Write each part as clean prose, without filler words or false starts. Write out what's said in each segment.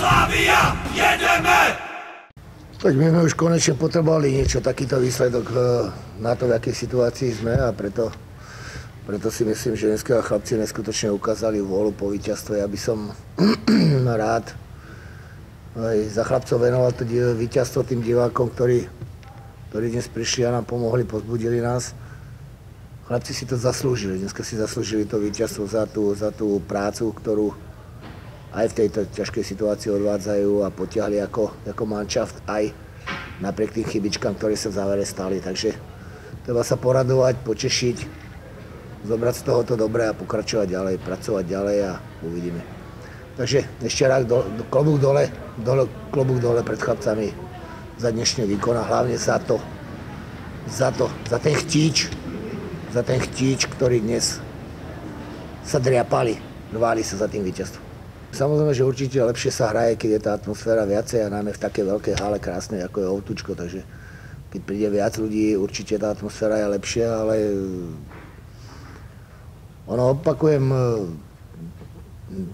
Slavia, jedeme! Tak my sme už konečne potrebovali niečo, takýto výsledok na to, v akej situácii sme a preto si myslím, že dneska chlapci neskutočne ukázali vôľu po víťazstve. Ja by som rád aj za chlapcov venoval to víťazstvo tým divákom, ktorí dnes prišli a nám pomohli, pozbudili nás. Chlapci si to zaslúžili, dneska si zaslúžili to víťazstvo za tú prácu, ktorú aj v tejto ťažkej situácii odvádzajú a potiahli ako manšaft aj napriek tým chybičkám, ktoré sa v závere stali. Takže treba sa poradovať, potešiť, zobrať z tohoto dobre a pokračovať ďalej, pracovať ďalej a uvidíme. Takže ešte raz klobúk dole pred chlapcami za dnešný výkon a hlavne za ten chtíč, ktorý dnes sa driapali, rváli sa za tým víťazstvom. Samozrejme, že určite lepšie sa hraje, keď je tá atmosféra viacej a najmä v takej veľkej hale krásnej, ako je Ovtučko, takže keď príde viac ľudí, určite tá atmosféra je lepšia, ale opakujem,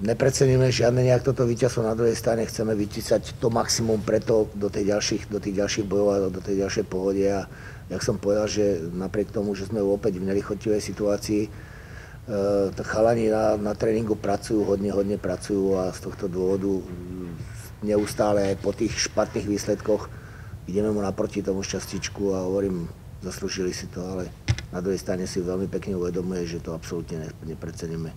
nepreceníme žiadne nejak toto víťazstvo, na druhej strane chceme vytísať to maximum preto do tých ďalších bojov a do tej ďalšej pohode a jak som povedal, že napriek tomu, že sme opäť v nelichotivej situácii, tak chalani na tréningu pracujú, hodne pracujú a z tohto dôvodu neustále aj po tých špatných výsledkoch ideme mu naproti tomu šťastíčku a hovorím, zaslúžili si to, ale na druhej strane si veľmi pekne uvedomuje, že to absolútne nepreceníme.